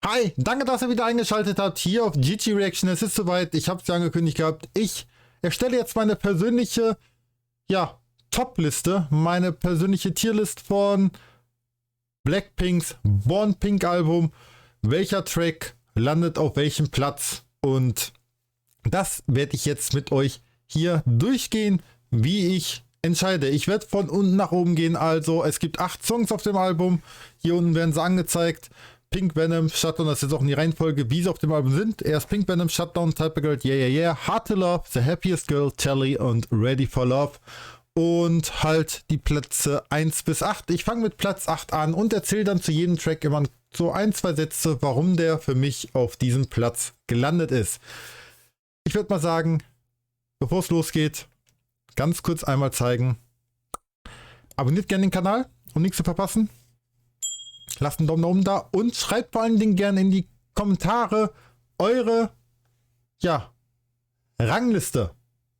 Hi, danke, dass ihr wieder eingeschaltet habt hier auf GG Reaction. Es ist soweit, ich habe es ja angekündigt gehabt. Ich erstelle jetzt meine persönliche, Top-Liste, meine persönliche Tierlist von Blackpinks Born Pink Album. Welcher Track landet auf welchem Platz? Und das werde ich jetzt mit euch hier durchgehen, wie ich entscheide. Ich werde von unten nach oben gehen, also es gibt 8 Songs auf dem Album. Hier unten werden sie angezeigt. Pink Venom, Shutdown, das ist jetzt auch in die Reihenfolge, wie sie auf dem Album sind. Erst Pink Venom, Shutdown, Type of Girl, Yeah Yeah Yeah, Hard to Love, The Happiest Girl, Telly und Ready for Love. Und halt die Plätze 1 bis 8. Ich fange mit Platz 8 an und erzähle dann zu jedem Track immer so 1-2 Sätze, warum der für mich auf diesem Platz gelandet ist. Ich würde mal sagen, bevor es losgeht, ganz kurz einmal zeigen. Abonniert gerne den Kanal, um nichts zu verpassen. Lasst einen Daumen nach oben da und schreibt vor allen Dingen gerne in die Kommentare eure, Rangliste.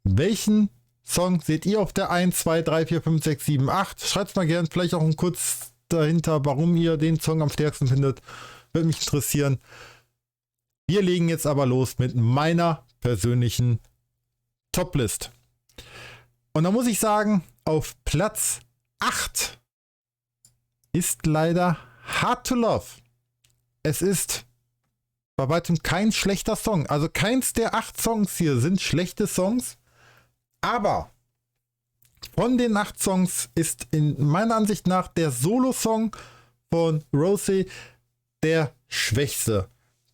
Welchen Song seht ihr auf der 1, 2, 3, 4, 5, 6, 7, 8? Schreibt mal gerne vielleicht auch kurz dahinter, warum ihr den Song am stärksten findet. Würde mich interessieren. Wir legen jetzt aber los mit meiner persönlichen Toplist. Und da muss ich sagen, auf Platz 8 ist leider Hard to Love. Es ist bei weitem kein schlechter Song. Also keins der 8 Songs hier sind schlechte Songs. Aber von den 8 Songs ist in meiner Ansicht nach der Solo-Song von Rosé der schwächste.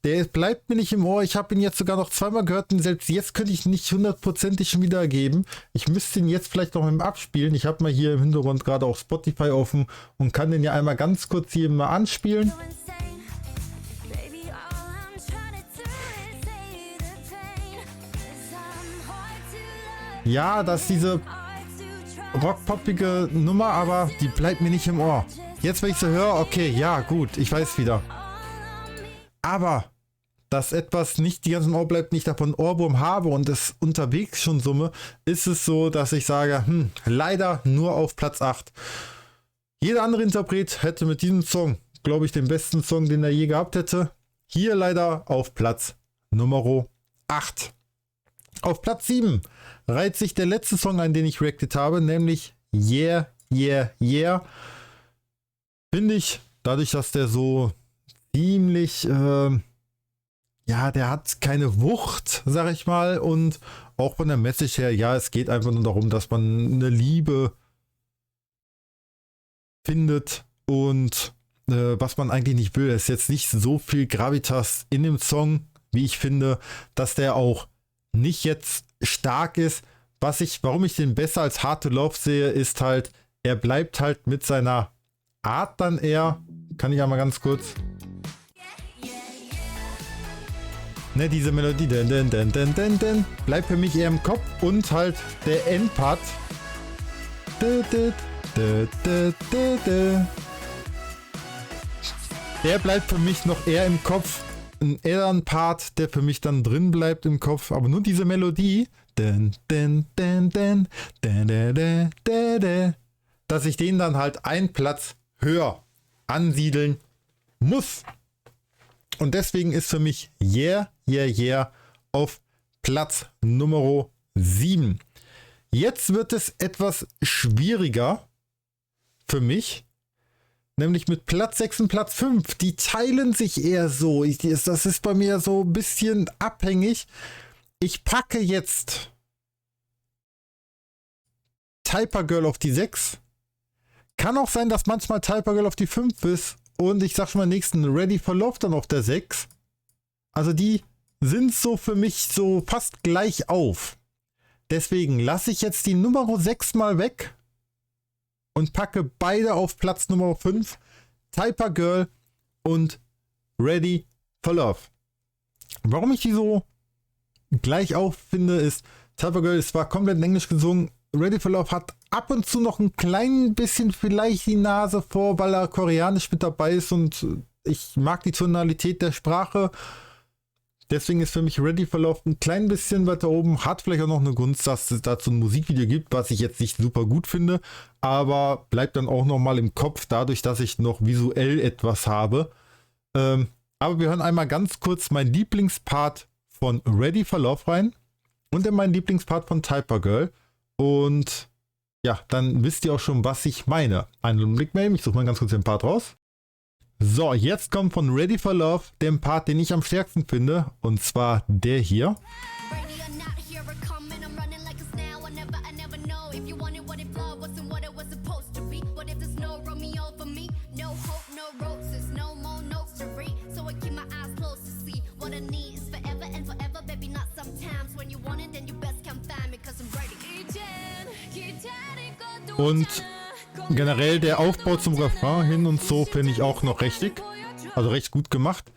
Der bleibt mir nicht im Ohr. Ich habe ihn jetzt sogar noch zweimal gehört und selbst jetzt könnte ich nicht hundertprozentig schon wiedergeben. Ich müsste ihn jetzt vielleicht noch mal abspielen. Ich habe mal hier im Hintergrund gerade auch Spotify offen und kann den ja einmal ganz kurz hier mal anspielen. Ja, das ist diese rockpoppige Nummer, aber die bleibt mir nicht im Ohr. Jetzt, wenn ich so höre, okay, ja, gut, ich weiß wieder. Aber, dass etwas nicht die ganze Ohr bleibt, nicht davon Ohrwurm habe und es unterwegs schon summe, ist es so, dass ich sage, leider nur auf Platz 8. Jeder andere Interpret hätte mit diesem Song, glaube ich, den besten Song, den er je gehabt hätte. Hier leider auf Platz Nummer 8. Auf Platz 7 reiht sich der letzte Song ein, den ich reacted habe, nämlich Yeah, Yeah, Yeah. Finde ich, dadurch, dass der so ziemlich, der hat keine Wucht, sag ich mal, und auch von der Message her, ja, es geht einfach nur darum, dass man eine Liebe findet und was man eigentlich nicht will. Es ist jetzt nicht so viel Gravitas in dem Song, wie ich finde, dass der auch nicht jetzt stark ist. Warum ich den besser als Hard to Love sehe, ist halt, er bleibt halt mit seiner Art dann eher, kann ich einmal ganz kurz, diese Melodie, bleibt für mich eher im Kopf und halt der Endpart, der bleibt für mich noch eher im Kopf. Ein Part, der für mich dann drin bleibt im Kopf, aber nur diese Melodie, dass ich den dann halt einen Platz höher ansiedeln muss. Und deswegen ist für mich Yeah, Yeah, Yeah auf Platz Nummer 7. Jetzt wird es etwas schwieriger für mich. Nämlich mit Platz 6 und Platz 5. Die teilen sich eher so. Das ist bei mir so ein bisschen abhängig. Ich packe jetzt Type of Girl auf die 6. Kann auch sein, dass manchmal Type of Girl auf die 5 ist. Und ich sag schon mal nächsten Ready for Love dann auf der 6. Also die sind so für mich so fast gleich auf. Deswegen lasse ich jetzt die Nummer 6 mal weg. Und packe beide auf Platz Nummer 5, Type of Girl und Ready for Love. Warum ich die so gleich auf finde, ist, Type of Girl ist zwar komplett in Englisch gesungen, Ready for Love hat ab und zu noch ein klein bisschen vielleicht die Nase vor, weil er koreanisch mit dabei ist und ich mag die Tonalität der Sprache. Deswegen ist für mich Ready for Love ein klein bisschen weiter oben. Hat vielleicht auch noch eine Gunst, dass es dazu ein Musikvideo gibt, was ich jetzt nicht super gut finde. Aber bleibt dann auch noch mal im Kopf, dadurch, dass ich noch visuell etwas habe. Aber wir hören einmal ganz kurz meinen Lieblingspart von Ready for Love rein und in meinen Lieblingspart von Typer Girl. Und ja, dann wisst ihr auch schon, was ich meine. Einen Blick mehr, ich suche mal ganz kurz den Part raus. So, jetzt kommt von Ready for Love der Part, den ich am stärksten finde. Und zwar der hier. Und generell der Aufbau zum Refrain hin und so finde ich auch noch richtig. Also recht gut gemacht.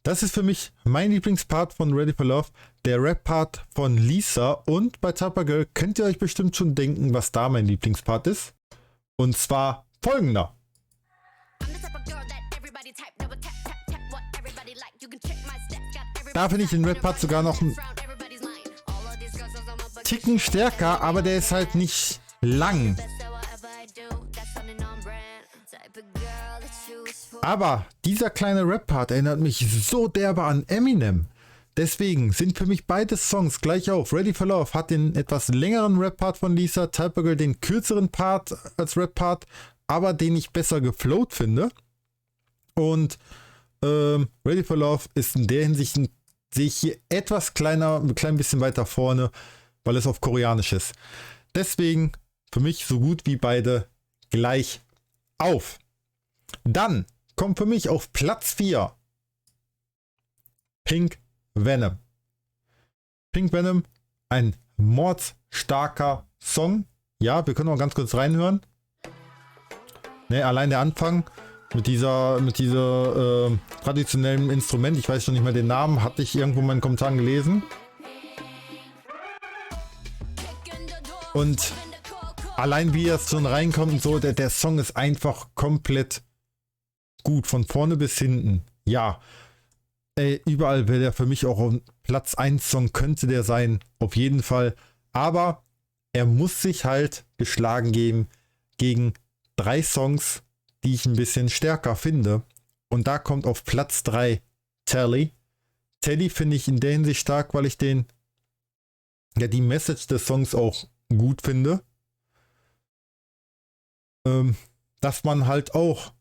Das ist für mich mein Lieblingspart von Ready for Love. Der Rap-Part von Lisa. Und bei Typer Girl könnt ihr euch bestimmt schon denken, was da mein Lieblingspart ist. Und zwar folgender. Da finde ich den Rap-Part sogar noch einen Ticken stärker, aber der ist halt nicht lang. Aber dieser kleine Rap-Part erinnert mich so derbe an Eminem. Deswegen sind für mich beide Songs gleich auf. Ready for Love hat den etwas längeren Rap-Part von Lisa, Typer Girl den kürzeren Part als Rap-Part, aber den ich besser geflowt finde. Und Ready for Love ist in der Hinsicht, sehe ich hier etwas kleiner, ein klein bisschen weiter vorne, weil es auf Koreanisch ist. Deswegen für mich so gut wie beide gleich auf. Dann kommt für mich auf Platz 4 Pink Venom. Pink Venom, ein mordstarker Song. Ja, wir können auch ganz kurz reinhören. Ne, allein der Anfang mit dieser traditionellen Instrument, ich weiß schon nicht mehr den Namen, hatte ich irgendwo in meinen Kommentaren gelesen. Und allein wie es schon reinkommt und so, der Song ist einfach komplett gut, von vorne bis hinten. Ja, überall wäre der für mich auch auf Platz 1 Song, könnte der sein, auf jeden Fall. Aber er muss sich halt geschlagen geben gegen 3 Songs, die ich ein bisschen stärker finde. Und da kommt auf Platz 3 Telly. Telly finde ich in der Hinsicht stark, weil ich die Message des Songs auch gut finde. Dass man halt auch,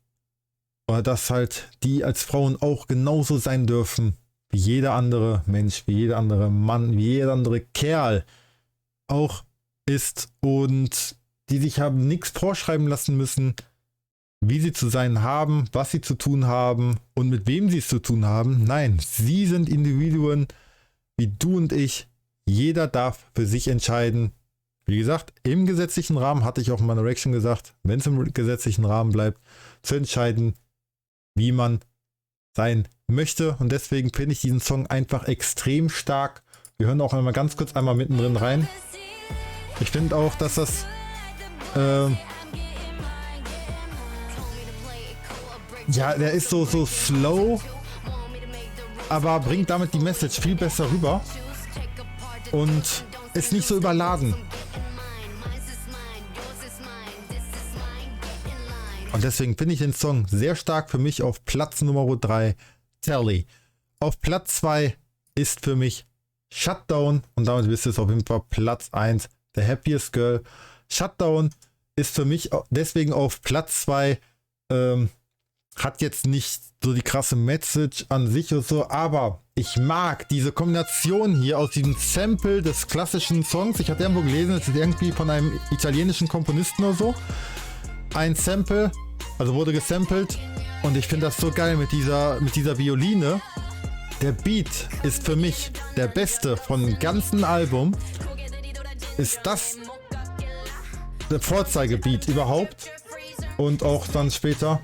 oder dass halt die als Frauen auch genauso sein dürfen, wie jeder andere Mensch, wie jeder andere Mann, wie jeder andere Kerl auch ist und die sich haben nichts vorschreiben lassen müssen, wie sie zu sein haben, was sie zu tun haben und mit wem sie es zu tun haben. Nein, sie sind Individuen wie du und ich. Jeder darf für sich entscheiden. Wie gesagt, im gesetzlichen Rahmen, hatte ich auch in meiner Reaction gesagt, wenn es im gesetzlichen Rahmen bleibt, zu entscheiden, wie man sein möchte. Und deswegen finde ich diesen Song einfach extrem stark. Wir hören auch einmal ganz kurz einmal mittendrin rein. Ich finde auch, dass das ja, der ist so slow, aber bringt damit die Message viel besser rüber und ist nicht so überladen. Und deswegen finde ich den Song sehr stark, für mich auf Platz Nummer 3 Telly. Auf Platz 2 ist für mich Shutdown und damit wisst ihr es auf jeden Fall Platz 1 The Happiest Girl. Shutdown ist für mich deswegen auf Platz 2, hat jetzt nicht so die krasse Message an sich und so, aber ich mag diese Kombination hier aus diesem Sample des klassischen Songs. Ich hatte irgendwo gelesen, es ist irgendwie von einem italienischen Komponisten oder so. Ein Sample, also wurde gesampelt und ich finde das so geil mit dieser Violine. Der Beat ist für mich der beste von ganzen Album. Ist das der Vorzeigebeat überhaupt und auch dann später.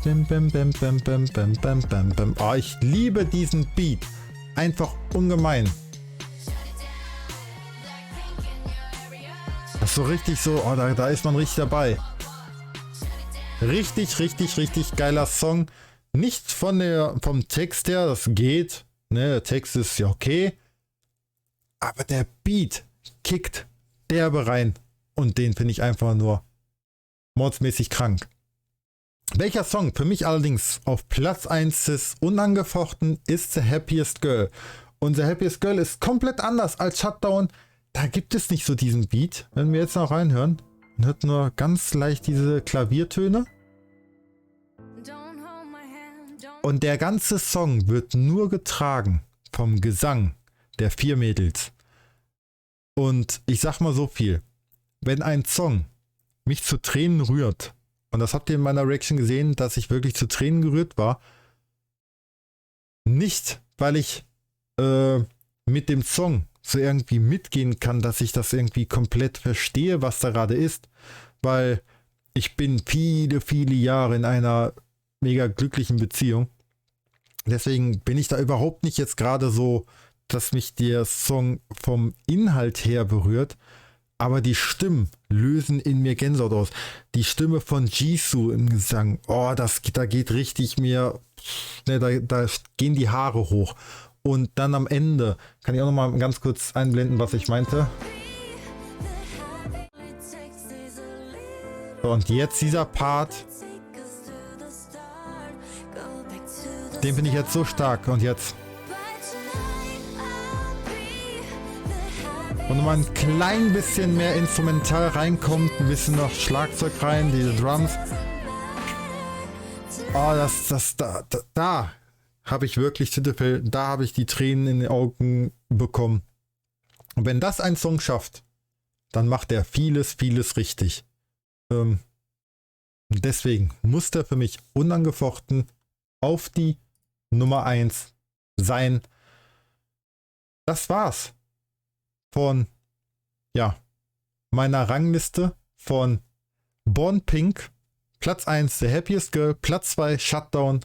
Bam, bam, bam, bam, bam, bam, bam, bam, bam. Oh, ich liebe diesen Beat. Einfach ungemein. Das ist so richtig so, oh, da ist man richtig dabei. Richtig, richtig, richtig geiler Song. Nicht vom Text her, das geht. Ne, der Text ist ja okay. Aber der Beat kickt derbe rein. Und den finde ich einfach nur mordsmäßig krank. Welcher Song für mich allerdings auf Platz 1 ist, unangefochten, ist The Happiest Girl. Und The Happiest Girl ist komplett anders als Shutdown. Da gibt es nicht so diesen Beat. Wenn wir jetzt noch reinhören, man hört nur ganz leicht diese Klaviertöne. Und der ganze Song wird nur getragen vom Gesang der 4 Mädels. Und ich sag mal so viel. Wenn ein Song mich zu Tränen rührt, und das habt ihr in meiner Reaction gesehen, dass ich wirklich zu Tränen gerührt war. Nicht, weil ich mit dem Song so irgendwie mitgehen kann, dass ich das irgendwie komplett verstehe, was da gerade ist. Weil ich bin viele, viele Jahre in einer mega glücklichen Beziehung. Deswegen bin ich da überhaupt nicht jetzt gerade so, dass mich der Song vom Inhalt her berührt. Aber die Stimmen lösen in mir Gänsehaut aus. Die Stimme von Jisoo im Gesang, oh, da geht richtig mir, ne, da gehen die Haare hoch. Und dann am Ende, kann ich auch noch mal ganz kurz einblenden, was ich meinte. So, und jetzt dieser Part, den finde ich jetzt so stark. Und jetzt. Und wenn man ein klein bisschen mehr instrumental reinkommt, ein bisschen noch Schlagzeug rein, diese Drums. Oh, da habe ich wirklich Titelfell, da habe ich die Tränen in den Augen bekommen. Und wenn das ein Song schafft, dann macht er vieles, vieles richtig. Deswegen muss der für mich unangefochten auf die Nummer 1 sein. Das war's von, ja, meiner Rangliste von Born Pink, Platz 1 The Happiest Girl, Platz 2 Shutdown,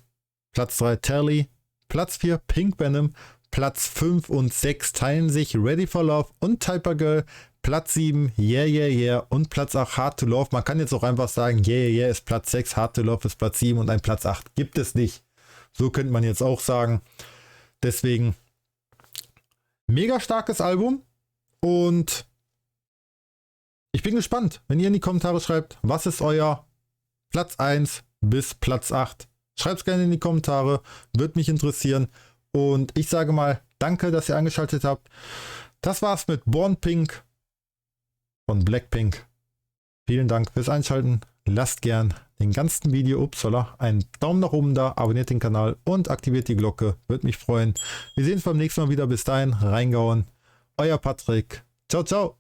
Platz 3 Tally, Platz 4 Pink Venom, Platz 5 und 6 teilen sich Ready for Love und Typer Girl, Platz 7 Yeah Yeah Yeah und Platz 8 Hard to Love. Man kann jetzt auch einfach sagen, Yeah Yeah Yeah ist Platz 6, Hard to Love ist Platz 7 und ein Platz 8 gibt es nicht. So könnte man jetzt auch sagen. Deswegen mega starkes Album. Und ich bin gespannt, wenn ihr in die Kommentare schreibt, was ist euer Platz 1 bis Platz 8. Schreibt es gerne in die Kommentare, würde mich interessieren. Und ich sage mal, danke, dass ihr eingeschaltet habt. Das war's mit Born Pink von Blackpink. Vielen Dank fürs Einschalten. Lasst gern den ganzen Video, einen Daumen nach oben da, abonniert den Kanal und aktiviert die Glocke. Würde mich freuen. Wir sehen uns beim nächsten Mal wieder. Bis dahin, reingehauen. Euer Patrick. Ciao, ciao.